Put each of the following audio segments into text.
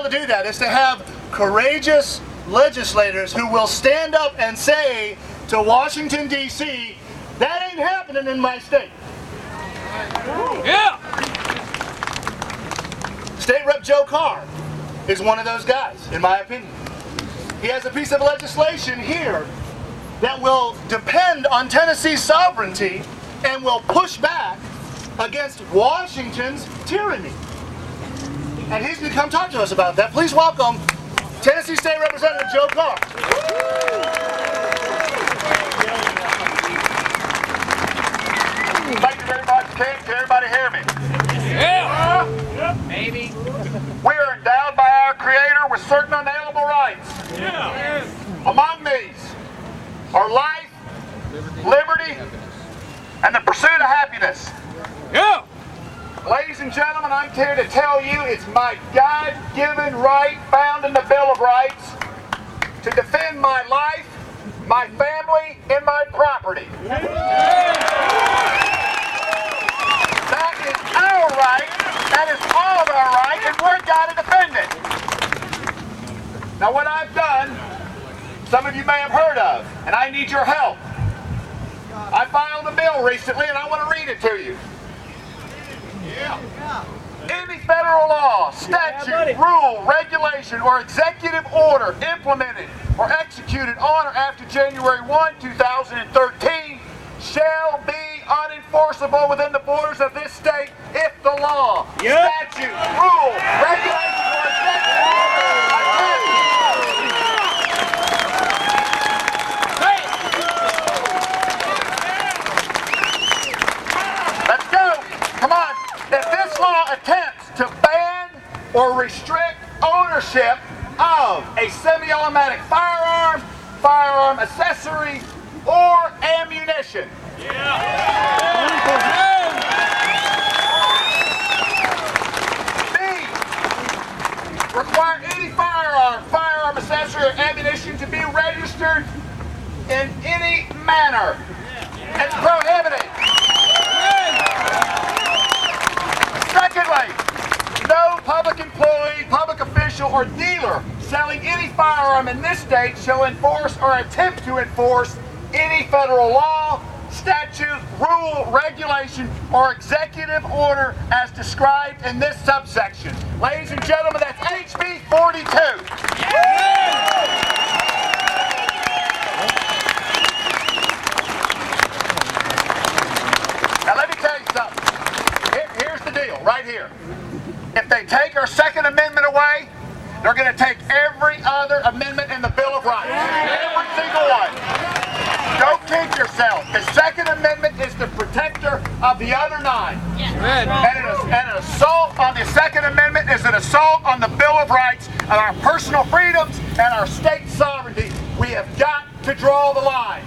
able to do that is to have courageous legislators who will stand up and say to Washington, D.C., that ain't happening in my state. Yeah! State Rep Joe Carr is one of those guys, in my opinion. He has a piece of legislation here that will depend on Tennessee's sovereignty and will push back against Washington's tyranny. And he's going to come talk to us about that. Please welcome Tennessee State Representative Joe Carr. Thank you very much, Ken. Can everybody hear me? Yeah! Maybe. We are endowed by our Creator with certain unalienable rights. Yeah! Among these are life, liberty, and the pursuit of happiness. Yeah! Ladies and gentlemen, I'm here to tell you it's my God-given right found in the Bill of Rights to defend my life, my family, and my property. That is our right. That is all of our right, and we're got to defend it. Now, what I've done, some of you may have heard of, and I need your help. I filed a bill recently, and I want to read it to you. Any federal law, statute, rule, regulation, or executive order implemented or executed on or after January 1, 2013 shall be unenforceable within the borders of this state if the law, statute, rule, regulation, or executive order. Let's go. Come on. If this law attempts to ban or restrict ownership of a semi-automatic firearm, firearm accessory, or ammunition. B. Require any firearm, firearm accessory, or ammunition to be registered in any manner. It's prohibited. Secondly, no public employee, public official, or dealer selling any firearm in this state shall enforce or attempt to enforce any federal law, statute, rule, regulation, or executive order as described in this subsection. Ladies and gentlemen, that's HB 42. Now let me tell you something. Here's the deal, right here. If they take our Second Amendment away, they're going to take every other amendment in the Bill of Rights. Every single one. Don't kid yourself. The Second Amendment is the protector of the other 9. And an assault on the Second Amendment is an assault on the Bill of Rights and our personal freedoms and our state sovereignty. We have got to draw the line.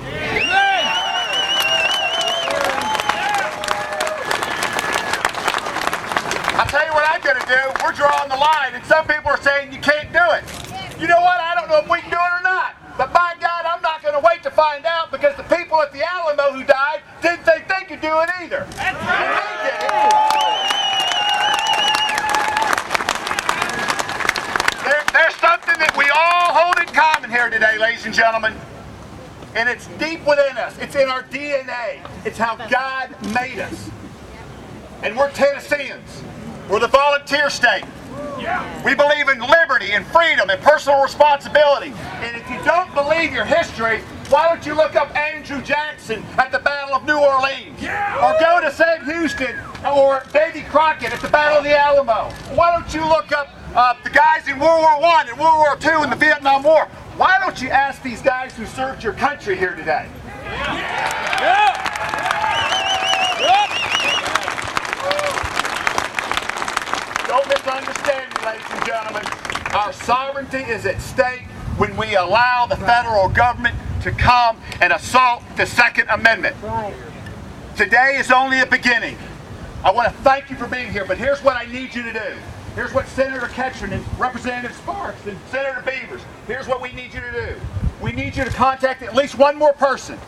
I'll tell you what I'm going to do. We're drawing the line, and some people are saying you can't do it. You know what? I don't know if we can do it or not. But by God, I'm not going to wait to find out because the people at the Alamo who died didn't think they could do it either. And they did it. There's something that we all hold in common here today, ladies and gentlemen. And it's deep within us. It's in our DNA. It's how God made us. And we're Tennesseans. We're the volunteer state. We believe in liberty and freedom and personal responsibility. And if you don't believe your history, why don't you look up Andrew Jackson at the Battle of New Orleans? Or go to St. Houston or Davy Crockett at the Battle of the Alamo? Why don't you look up the guys in World War I and World War II and the Vietnam War? Why don't you ask these guys who served your country here today? Don't misunderstand me, ladies and gentlemen. Our sovereignty is at stake when we allow the federal government to come and assault the Second Amendment. Today is only a beginning. I want to thank you for being here, but here's what I need you to do. Here's what Senator Ketchum and Representative Sparks and Senator Beavers, here's what we need you to do. We need you to contact at least one more person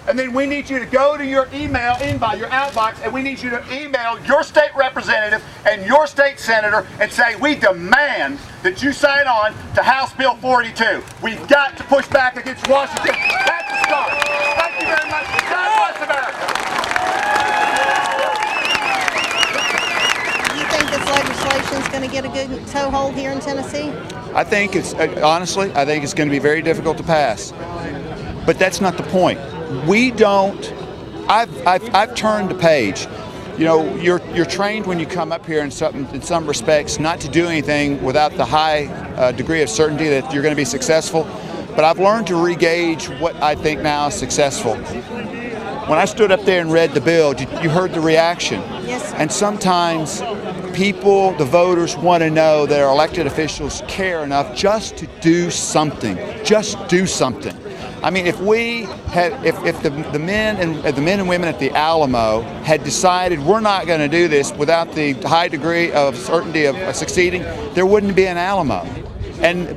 And then we need you to go to your email inbox, your outbox, and we need you to email your state representative and your state senator and say, we demand that you sign on to House Bill 42. We've got to push back against Washington. That's the start. Thank you very much. God bless America. Do you think this legislation is going to get a good toehold here in Tennessee? I think it's, honestly, I think it's going to be very difficult to pass. But that's not the point. We don't, I've turned the page. You know, you're trained when you come up here in some respects not to do anything without the high degree of certainty that you're going to be successful. But I've learned to re-gauge what I think now is successful. When I stood up there and read the bill, you heard the reaction. Yes, sir. And sometimes people, the voters, want to know that our elected officials care enough just to do something. Just do something. I mean, if we had, if the men and women at the Alamo had decided we're not going to do this without the high degree of certainty of succeeding, there wouldn't be an Alamo.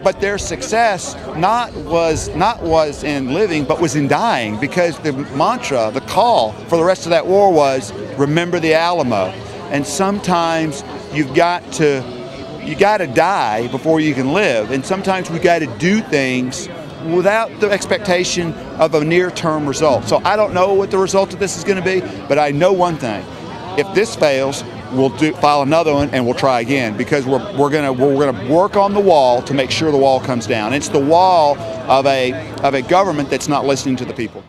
But their success not was in living, but was in dying, because the mantra, the call for the rest of that war was, remember the Alamo. And sometimes you got to die before you can live, and sometimes we got to do things without the expectation of a near-term result. So I don't know what the result of this is going to be, but I know one thing: if this fails, we'll file another one and we'll try again, because we're gonna work on the wall to make sure the wall comes down. It's the wall of a government that's not listening to the people.